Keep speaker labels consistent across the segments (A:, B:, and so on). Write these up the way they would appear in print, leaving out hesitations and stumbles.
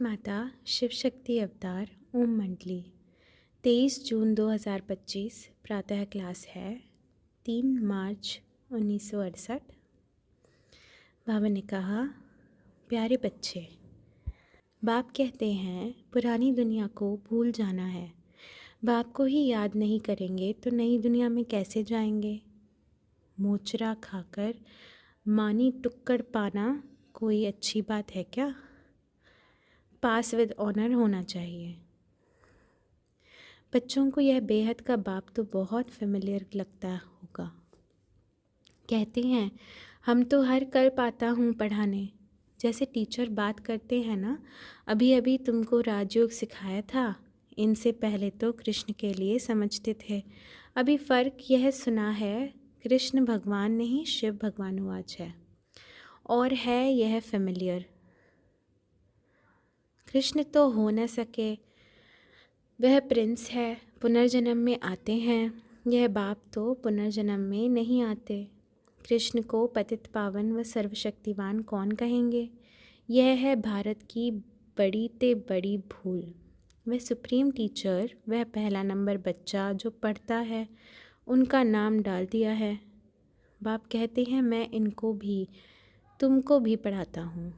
A: माता शिव शक्ति अवतार ओम मंडली 23 जून 2025 प्रातः क्लास है 3 मार्च 1968। बाबा ने कहा, प्यारे बच्चे, बाप कहते हैं पुरानी दुनिया को भूल जाना है। बाप को ही याद नहीं करेंगे तो नई दुनिया में कैसे जाएंगे। मोचरा खाकर मानी टुक्कड़ पाना कोई अच्छी बात है क्या। पास विद ऑनर होना चाहिए। बच्चों को यह बेहद का बाप तो बहुत फेमिलियर लगता होगा। कहते हैं हम तो हर कल्प आता हूँ पढ़ाने। जैसे टीचर बात करते हैं ना, अभी अभी तुमको राजयोग सिखाया था। इनसे पहले तो कृष्ण के लिए समझते थे। अभी फ़र्क यह सुना है, कृष्ण भगवान नहीं शिव भगवानुवाच है और है यह फेमिलियर। कृष्ण तो हो न सके, वह प्रिंस है, पुनर्जन्म में आते हैं। यह बाप तो पुनर्जन्म में नहीं आते। कृष्ण को पतित पावन व सर्वशक्तिवान कौन कहेंगे। यह है भारत की बड़ी ते बड़ी भूल। वह सुप्रीम टीचर, वह पहला नंबर बच्चा जो पढ़ता है, उनका नाम डाल दिया है। बाप कहते हैं मैं इनको भी तुमको भी पढ़ाता हूँ।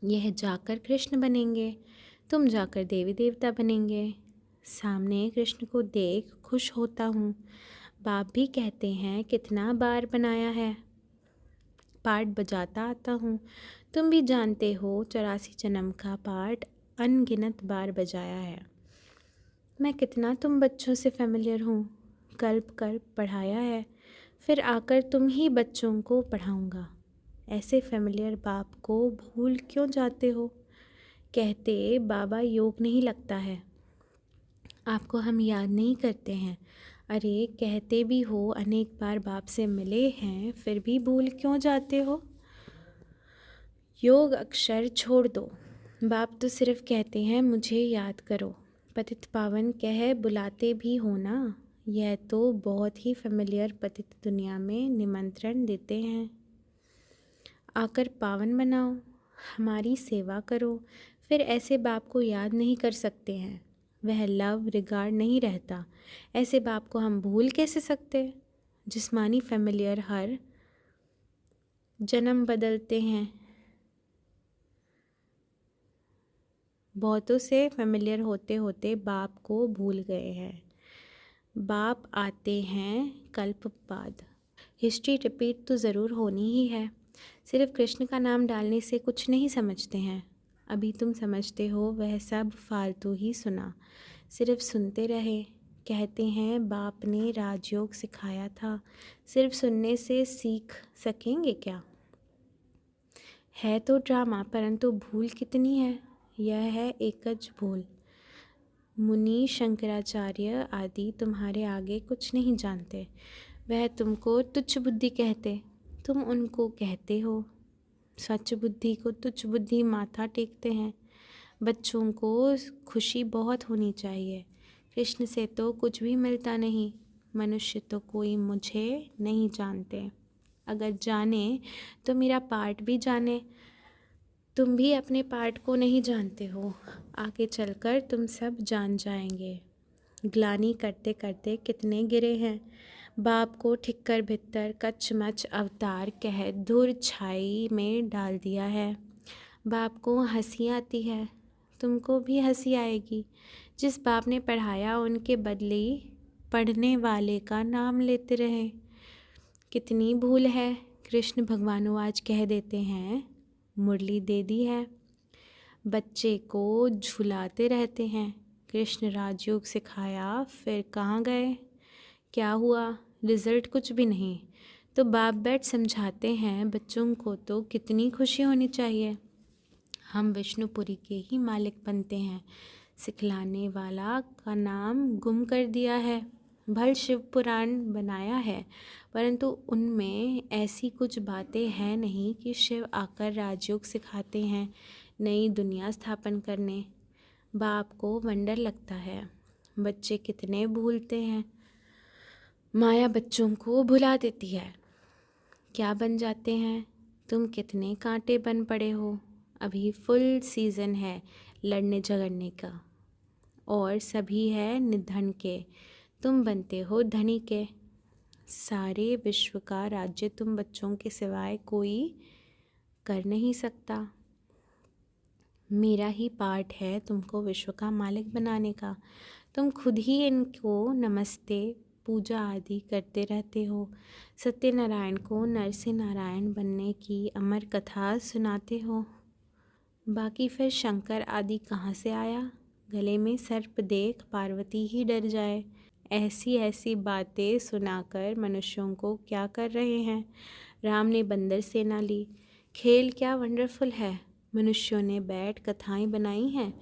A: यह जाकर कृष्ण बनेंगे, तुम जाकर देवी देवता बनेंगे। सामने कृष्ण को देख खुश होता हूँ। बाप भी कहते हैं कितना बार बनाया है। पाठ बजाता आता हूँ। तुम भी जानते हो 84 जन्म का पाठ अनगिनत बार बजाया है। मैं कितना तुम बच्चों से फेमिलियर हूँ। कल्प कल्प पढ़ाया है, फिर आकर तुम ही बच्चों को पढ़ाऊँगा। ऐसे फेमिलियर बाप को भूल क्यों जाते हो। कहते बाबा योग नहीं लगता है, आपको हम याद नहीं करते हैं। अरे कहते भी हो अनेक बार बाप से मिले हैं, फिर भी भूल क्यों जाते हो। योग अक्षर छोड़ दो। बाप तो सिर्फ कहते हैं मुझे याद करो। पतित पावन कह बुलाते भी हो ना। यह तो बहुत ही फेमिलियर पतित दुनिया में निमंत्रण देते हैं। आकर पावन बनाओ, हमारी सेवा करो। फिर ऐसे बाप को याद नहीं कर सकते हैं। वह लव रिगार्ड नहीं रहता। ऐसे बाप को हम भूल कैसे सकते। जिस्मानी फेमिलियर हर जन्म बदलते हैं। बहुतों से फेमिलियर होते होते बाप को भूल गए हैं। बाप आते हैं कल्प बाद। हिस्ट्री रिपीट तो ज़रूर होनी ही है। सिर्फ कृष्ण का नाम डालने से कुछ नहीं समझते हैं। अभी तुम समझते हो वह सब फालतू ही सुना, सिर्फ सुनते रहे। कहते हैं बाप ने राजयोग सिखाया था, सिर्फ सुनने से सीख सकेंगे क्या। है तो ड्रामा, परंतु भूल कितनी है। यह है एकज भूल। मुनि शंकराचार्य आदि तुम्हारे आगे कुछ नहीं जानते। वह तुमको तुच्छ बुद्धि कहते, तुम उनको कहते हो सच बुद्धि को तुच्छ बुद्धि माथा टेकते हैं। बच्चों को खुशी बहुत होनी चाहिए। कृष्ण से तो कुछ भी मिलता नहीं। मनुष्य तो कोई मुझे नहीं जानते। अगर जाने तो मेरा पार्ट भी जाने। तुम भी अपने पार्ट को नहीं जानते हो। आगे चलकर तुम सब जान जाएंगे। ग्लानी करते करते कितने गिरे हैं। बाप को ठिक्कर भित्तर कचमच अवतार कह धुर छाई में डाल दिया है। बाप को हंसी आती है, तुमको भी हंसी आएगी। जिस बाप ने पढ़ाया उनके बदले पढ़ने वाले का नाम लेते रहे। कितनी भूल है। कृष्ण भगवानुवाच कह देते हैं मुरली दे दी है। बच्चे को झुलाते रहते हैं। कृष्ण राजयोग सिखाया, फिर कहाँ गए, क्या हुआ, रिजल्ट कुछ भी नहीं। तो बाप बैठ समझाते हैं बच्चों को तो कितनी खुशी होनी चाहिए। हम विष्णुपुरी के ही मालिक बनते हैं। सिखलाने वाला का नाम गुम कर दिया है। भल शिव पुराण बनाया है, परंतु उनमें ऐसी कुछ बातें हैं नहीं कि शिव आकर राजयोग सिखाते हैं नई दुनिया स्थापन करने। बाप को वंडर लगता है बच्चे कितने भूलते हैं। माया बच्चों को भुला देती है। क्या बन जाते हैं। तुम कितने कांटे बन पड़े हो। अभी फुल सीज़न है लड़ने झगड़ने का, और सभी है निर्धन के, तुम बनते हो धनी के। सारे विश्व का राज्य तुम बच्चों के सिवाय कोई कर नहीं सकता। मेरा ही पार्ट है तुमको विश्व का मालिक बनाने का। तुम खुद ही इनको नमस्ते पूजा आदि करते रहते हो। सत्यनारायण को नर से नारायण बनने की अमर कथा सुनाते हो। बाकी फिर शंकर आदि कहाँ से आया? गले में सर्प देख पार्वती ही डर जाए। ऐसी ऐसी बातें सुनाकर मनुष्यों को क्या कर रहे हैं? राम ने बंदर सेना ली। खेल क्या वंडरफुल है। मनुष्यों ने बैठ कथाएं बनाई हैं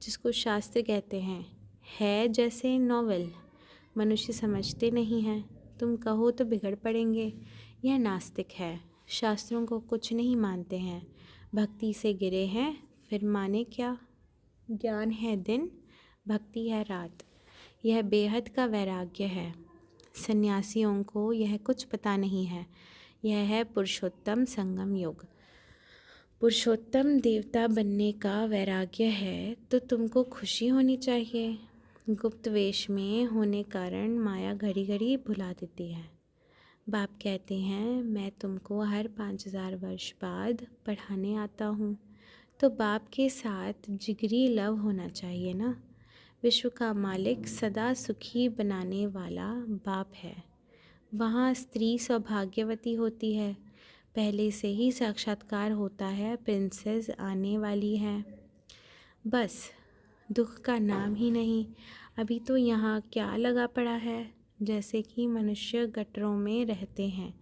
A: जिसको शास्त्र कहते हैं। है जैसे नॉवेल। मनुष्य समझते नहीं हैं। तुम कहो तो बिगड़ पड़ेंगे। यह नास्तिक है, शास्त्रों को कुछ नहीं मानते हैं। भक्ति से गिरे हैं फिर माने क्या? ज्ञान है दिन, भक्ति है रात। यह बेहद का वैराग्य है। सन्यासियों को यह कुछ पता नहीं है। यह है पुरुषोत्तम संगम योग। पुरुषोत्तम देवता बनने का वैराग्य है तो तुमको खुशी होनी चाहिए। गुप्त वेश में होने कारण माया घड़ी घड़ी भुला देती है। बाप कहते हैं मैं तुमको हर 5000 वर्ष बाद पढ़ाने आता हूँ, तो बाप के साथ जिगरी लव होना चाहिए ना। विश्व का मालिक सदा सुखी बनाने वाला बाप है। वहाँ स्त्री सौभाग्यवती होती है। पहले से ही साक्षात्कार होता है प्रिंसेस आने वाली है। बस दुख का नाम ही नहीं। अभी तो यहाँ क्या लगा पड़ा है, जैसे कि मनुष्य गटरों में रहते हैं।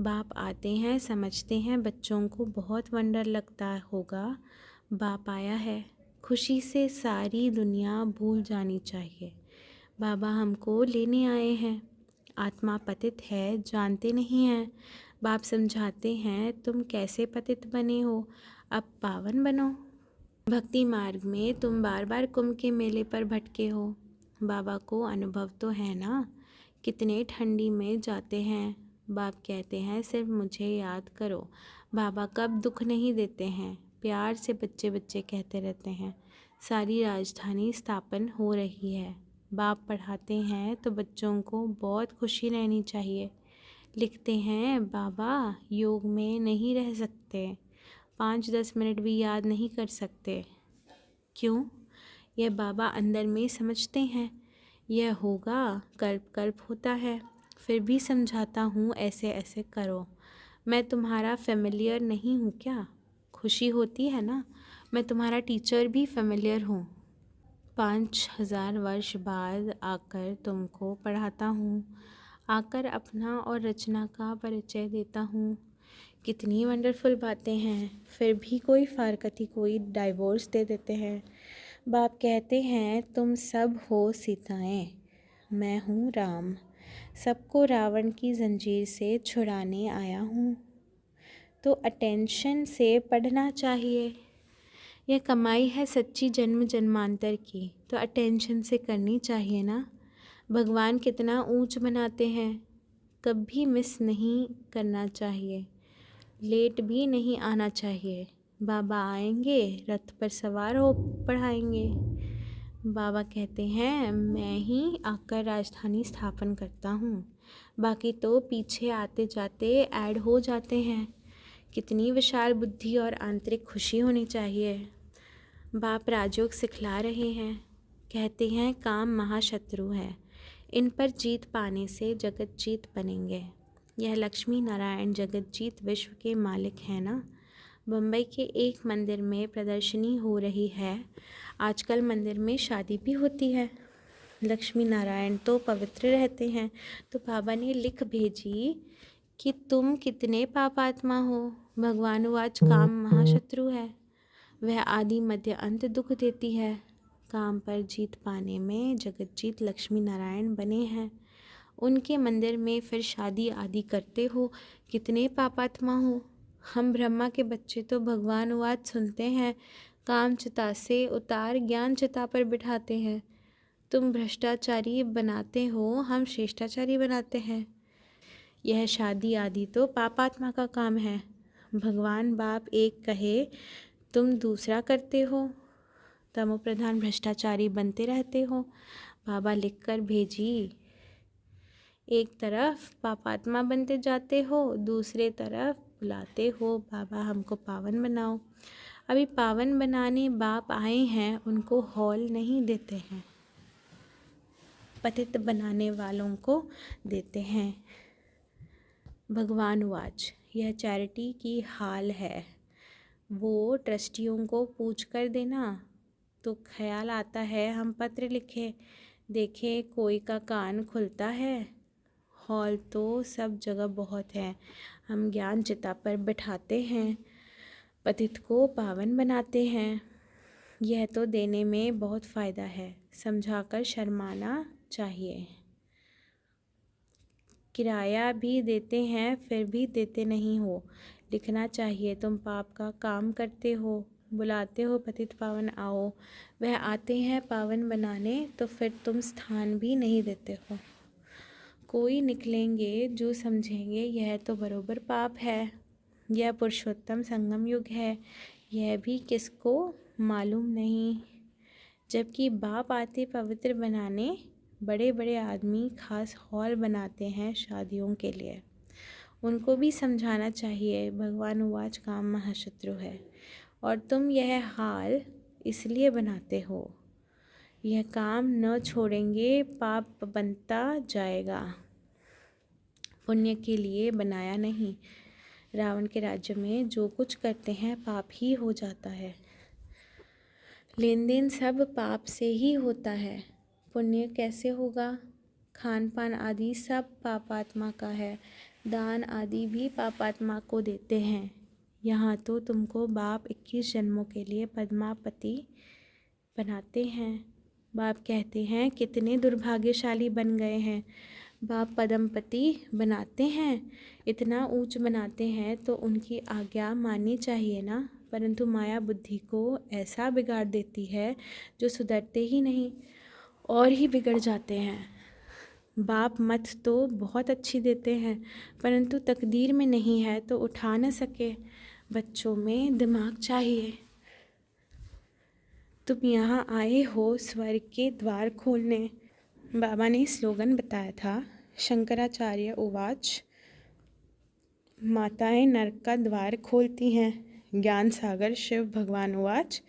A: बाप आते हैं, समझते हैं बच्चों को बहुत वंडर लगता होगा। बाप आया है, खुशी से सारी दुनिया भूल जानी चाहिए। बाबा हमको लेने आए हैं। आत्मा पतित है, जानते नहीं हैं। बाप समझाते हैं तुम कैसे पतित बने हो, अब पावन बनो। भक्ति मार्ग में तुम बार बार कुंभ के मेले पर भटके हो। बाबा को अनुभव तो है ना, कितने ठंडी में जाते हैं। बाप कहते हैं सिर्फ मुझे याद करो। बाबा कब दुख नहीं देते हैं, प्यार से बच्चे बच्चे कहते रहते हैं। सारी राजधानी स्थापन हो रही है। बाप पढ़ाते हैं तो बच्चों को बहुत खुशी रहनी चाहिए। लिखते हैं बाबा योग में नहीं रह सकते, 5-10 मिनट भी याद नहीं कर सकते। क्यों? यह बाबा अंदर में समझते हैं। यह होगा, कल्प कल्प होता है। फिर भी समझाता हूँ ऐसे ऐसे करो। मैं तुम्हारा फेमिलियर नहीं हूँ क्या? खुशी होती है ना, मैं तुम्हारा टीचर भी फेमिलियर हूँ। 5000 वर्ष बाद आकर तुमको पढ़ाता हूँ, आकर अपना और रचना का परिचय देता हूँ। कितनी वंडरफुल बातें हैं। फिर भी कोई फारकती कोई डाइवोर्स दे देते हैं। बाप कहते हैं तुम सब हो सीताएं, मैं हूँ राम। सबको रावण की जंजीर से छुड़ाने आया हूँ। तो अटेंशन से पढ़ना चाहिए। यह कमाई है सच्ची जन्म जन्मांतर की, तो अटेंशन से करनी चाहिए ना। भगवान कितना ऊंच बनाते हैं, कभी मिस नहीं करना चाहिए। लेट भी नहीं आना चाहिए। बाबा आएंगे रथ पर सवार हो पढ़ाएंगे। बाबा कहते हैं मैं ही आकर राजधानी स्थापन करता हूँ, बाकी तो पीछे आते जाते ऐड हो जाते हैं। कितनी विशाल बुद्धि और आंतरिक खुशी होनी चाहिए। बाप राजयोग सिखला रहे हैं। कहते हैं काम महाशत्रु है, इन पर जीत पाने से जगत जीत बनेंगे। यह लक्ष्मी नारायण जगत जीत विश्व के मालिक हैं ना। बम्बई के एक मंदिर में प्रदर्शनी हो रही है। आजकल मंदिर में शादी भी होती है। लक्ष्मी नारायण तो पवित्र रहते हैं, तो बाबा ने लिख भेजी कि तुम कितने पापात्मा हो। भगवान आज काम महाशत्रु है, वह आदि मध्य अंत दुख देती है। काम पर जीत पाने में जगत जीत लक्ष्मी नारायण बने हैं। उनके मंदिर में फिर शादी आदि करते हो, कितने पापात्मा हो। हम ब्रह्मा के बच्चे तो भगवान वाद सुनते हैं, काम चिता से उतार ज्ञान चिता पर बिठाते हैं। तुम भ्रष्टाचारी बनाते हो, हम श्रेष्ठाचारी बनाते हैं। यह शादी आदि तो पापात्मा का काम है। भगवान बाप एक कहे तुम दूसरा करते हो, तमोप्रधान भ्रष्टाचारी बनते रहते हो। बाबा लिखकर भेजी, एक तरफ पापात्मा बनते जाते हो, दूसरे तरफ बुलाते हो बाबा हमको पावन बनाओ। अभी पावन बनाने बाप आए हैं, उनको हॉल नहीं देते हैं, पतित बनाने वालों को देते हैं। भगवान वाच, यह चैरिटी की हाल है। वो ट्रस्टियों को पूछ कर देना तो ख्याल आता है हम पत्र लिखें, देखें कोई का कान खुलता है। हॉल तो सब जगह बहुत है, हम ज्ञान चिता पर बिठाते हैं, पतित को पावन बनाते हैं। यह तो देने में बहुत फ़ायदा है, समझाकर शर्माना चाहिए। किराया भी देते हैं फिर भी देते नहीं हो, लिखना चाहिए तुम पाप का काम करते हो। बुलाते हो पतित पावन आओ, वह आते हैं पावन बनाने तो फिर तुम स्थान भी नहीं देते हो। कोई निकलेंगे जो समझेंगे यह तो बरोबर पाप है, यह पुरुषोत्तम संगम युग है, यह भी किसको मालूम नहीं। जबकि बाप आते पवित्र बनाने, बड़े बड़े आदमी खास हॉल बनाते हैं शादियों के लिए, उनको भी समझाना चाहिए। भगवान वाच काम महाशत्रु है और तुम यह हाल इसलिए बनाते हो, यह काम न छोड़ेंगे पाप बनता जाएगा, पुण्य के लिए बनाया नहीं। रावण के राज्य में जो कुछ करते हैं पाप ही हो जाता है, लेन देन सब पाप से ही होता है, पुण्य कैसे होगा। खान पान आदि सब पापात्मा का है, दान आदि भी पापात्मा को देते हैं। यहाँ तो तुमको बाप 21 जन्मों के लिए पद्मापति बनाते हैं। बाप कहते हैं कितने दुर्भाग्यशाली बन गए हैं, बाप पद्मपति बनाते हैं, इतना ऊंच बनाते हैं तो उनकी आज्ञा माननी चाहिए ना, परंतु माया बुद्धि को ऐसा बिगाड़ देती है जो सुधरते ही नहीं और ही बिगड़ जाते हैं। बाप मत तो बहुत अच्छी देते हैं, परंतु तकदीर में नहीं है तो उठा न सके। बच्चों में दिमाग चाहिए। तुम यहाँ आए हो स्वर्ग के द्वार खोलने। बाबा ने स्लोगन बताया था, शंकराचार्य उवाच, माताएं नरक का द्वार खोलती हैं। ज्ञान सागर शिव भगवान उवाच,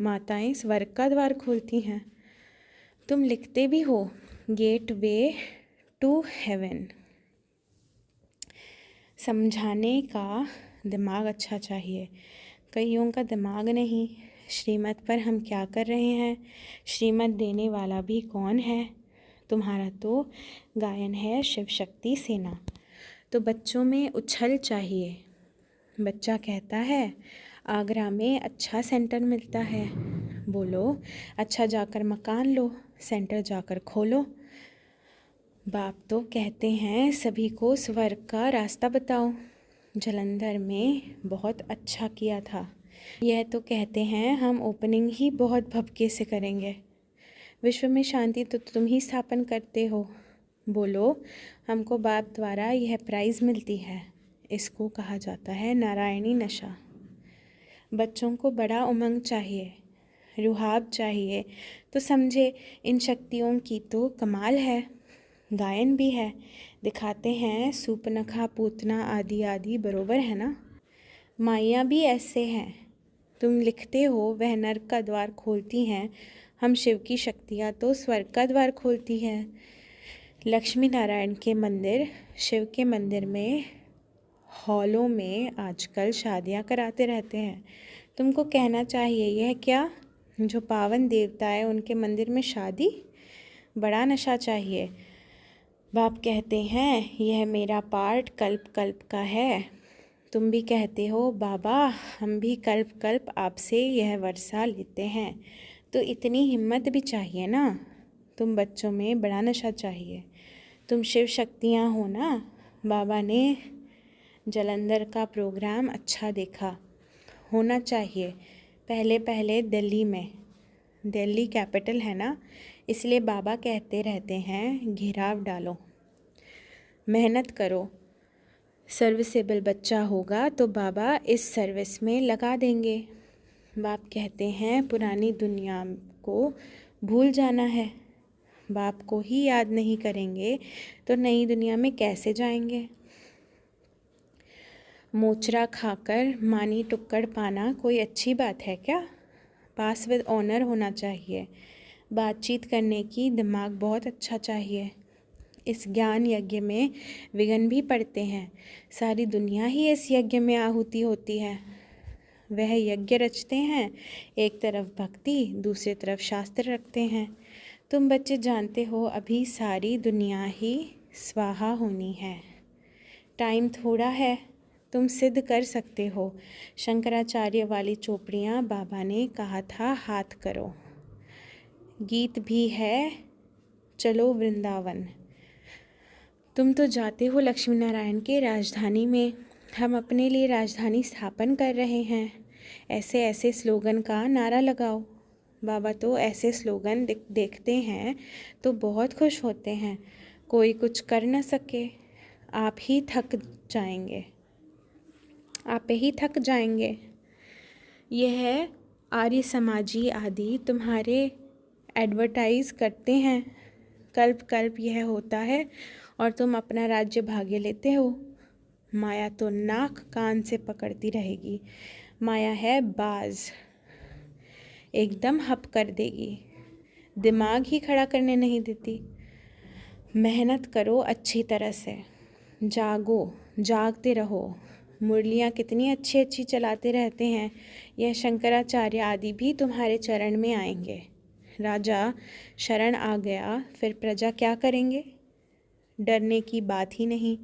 A: माताएं स्वर्ग का द्वार खोलती हैं। तुम लिखते भी हो, गेट वे टू हेवन। समझाने का दिमाग अच्छा चाहिए, कईयों का दिमाग नहीं। श्रीमत पर हम क्या कर रहे हैं, श्रीमत देने वाला भी कौन है। तुम्हारा तो गायन है शिव शक्ति सेना। तो बच्चों में उछल चाहिए। बच्चा कहता है आगरा में अच्छा सेंटर मिलता है, बोलो अच्छा जाकर मकान लो, सेंटर जाकर खोलो। बाप तो कहते हैं सभी को स्वर्ग का रास्ता बताओ, जलंधर में बहुत अच्छा किया था। यह तो कहते हैं हम ओपनिंग ही बहुत भव्य से करेंगे। विश्व में शांति तो तुम ही स्थापन करते हो, बोलो हमको बाप द्वारा यह प्राइज़ मिलती है, इसको कहा जाता है नारायणी नशा। बच्चों को बड़ा उमंग चाहिए, रुहाब चाहिए, तो समझे इन शक्तियों की तो कमाल है। गायन भी है, दिखाते हैं सूपनखा पूतना आदि आदि, बरोबर है ना। माइयाँ भी ऐसे हैं, तुम लिखते हो वह नरक का द्वार खोलती हैं, हम शिव की शक्तियाँ तो स्वर्ग का द्वार खोलती हैं। लक्ष्मी नारायण के मंदिर, शिव के मंदिर में हॉलों में आजकल शादियाँ कराते रहते हैं। तुमको कहना चाहिए यह क्या, जो पावन देवता है उनके मंदिर में शादी, बड़ा नशा चाहिए। बाप कहते हैं यह मेरा पार्ट कल्प कल्प का है। तुम भी कहते हो बाबा हम भी कल्प कल्प आपसे यह वर्षा लेते हैं, तो इतनी हिम्मत भी चाहिए ना। तुम बच्चों में बड़ा नशा चाहिए, तुम शिव शक्तियाँ हो ना। बाबा ने जलंधर का प्रोग्राम अच्छा देखा, होना चाहिए। पहले पहले दिल्ली में, दिल्ली कैपिटल है ना, इसलिए बाबा कहते रहते हैं घेराव डालो, मेहनत करो। सर्विसेबल बच्चा होगा तो बाबा इस सर्विस में लगा देंगे। बाप कहते हैं पुरानी दुनिया को भूल जाना है। बाप को ही याद नहीं करेंगे तो नई दुनिया में कैसे जाएंगे। मोचरा खाकर मानी टुक्कड़ पाना कोई अच्छी बात है क्या? पास विद ऑनर होना चाहिए। बातचीत करने की दिमाग बहुत अच्छा चाहिए। इस ज्ञान यज्ञ में विघ्न भी पड़ते हैं। सारी दुनिया ही इस यज्ञ में आहुति होती है। वह यज्ञ रचते हैं, एक तरफ भक्ति दूसरी तरफ शास्त्र रखते हैं। तुम बच्चे जानते हो अभी सारी दुनिया ही स्वाहा होनी है। टाइम थोड़ा है, तुम सिद्ध कर सकते हो। शंकराचार्य वाली चोपड़ियाँ बाबा ने कहा था हाथ करो। गीत भी है चलो वृंदावन। तुम तो जाते हो लक्ष्मी नारायण के राजधानी में। हम अपने लिए राजधानी स्थापन कर रहे हैं। ऐसे ऐसे स्लोगन का नारा लगाओ। बाबा तो ऐसे स्लोगन देखते हैं तो बहुत खुश होते हैं। कोई कुछ कर न सके, आप ही थक जाएंगे। यह आर्य समाजी आदि तुम्हारे एडवर्टाइज करते हैं। कल्प कल्प यह होता है और तुम अपना राज्य भाग्य लेते हो। माया तो नाक कान से पकड़ती रहेगी। माया है बाज, एकदम हप कर देगी, दिमाग ही खड़ा करने नहीं देती। मेहनत करो अच्छी तरह से, जागते रहो। मुरलियाँ कितनी अच्छी अच्छी चलाते रहते हैं। यह शंकराचार्य आदि भी तुम्हारे चरण में आएंगे। राजा शरण आ गया, फिर प्रजा क्या करेंगे? डरने की बात ही नहीं।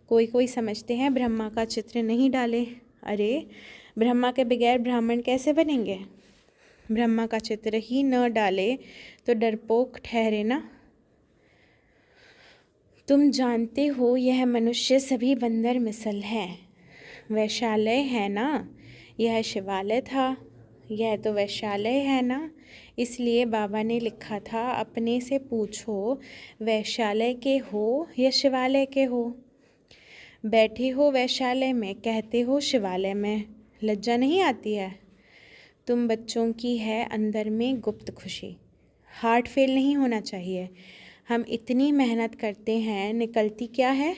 A: कोई समझते हैं ब्रह्मा का चित्र नहीं डाले। अरे ब्रह्मा के बगैर ब्राह्मण कैसे बनेंगे? ब्रह्मा का चित्र ही न डाले तो डरपोक ठहरे ना। तुम जानते हो यह मनुष्य सभी बंदर मिसल हैं। वैशालय है ना, यह शिवालय था। यह तो वैशालय है ना, इसलिए बाबा ने लिखा था अपने से पूछो वैशालय के हो या शिवालय के हो। बैठे हो वैशालय में, कहते हो शिवालय में। लज्जा नहीं आती है? तुम बच्चों की है अंदर में गुप्त खुशी। हार्ट फेल नहीं होना चाहिए। हम इतनी मेहनत करते हैं, निकलती क्या है?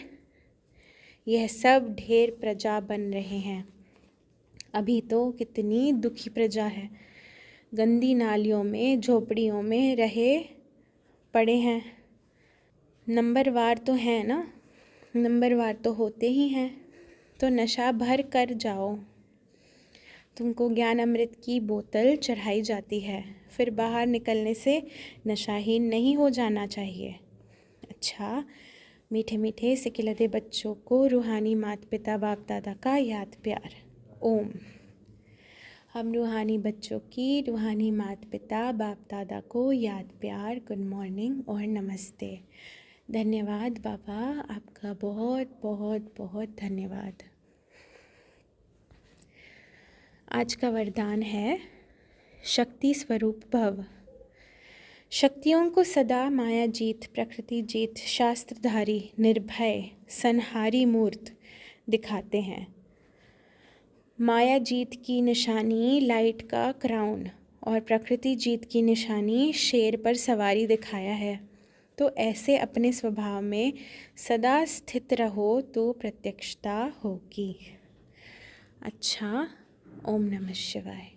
A: यह सब ढेर प्रजा बन रहे हैं। अभी तो कितनी दुखी प्रजा है। गंदी नालियों में झोपड़ियों में रहे पड़े हैं। नंबरवार तो हैं ना, नंबरवार तो होते ही हैं। तो नशा भर कर जाओ। तुमको ज्ञान अमृत की बोतल चढ़ाई जाती है, फिर बाहर निकलने से नशाहीन नहीं हो जाना चाहिए। अच्छा, मीठे मीठे सिकिलते बच्चों को रूहानी माता पिता बाप दादा का याद प्यार। ओम। हम रूहानी बच्चों की रूहानी माता पिता बाप दादा को याद प्यार, गुड मॉर्निंग और नमस्ते। धन्यवाद बाबा, आपका बहुत बहुत बहुत धन्यवाद। आज का वरदान है शक्ति स्वरूप भव। शक्तियों को सदा माया जीत, प्रकृति जीत, शास्त्रधारी, निर्भय, संहारी मूर्त दिखाते हैं। माया जीत की निशानी लाइट का क्राउन और प्रकृति जीत की निशानी शेर पर सवारी दिखाया है। तो ऐसे अपने स्वभाव में सदा स्थित रहो तो प्रत्यक्षता होगी। अच्छा, ओम नमः शिवाय।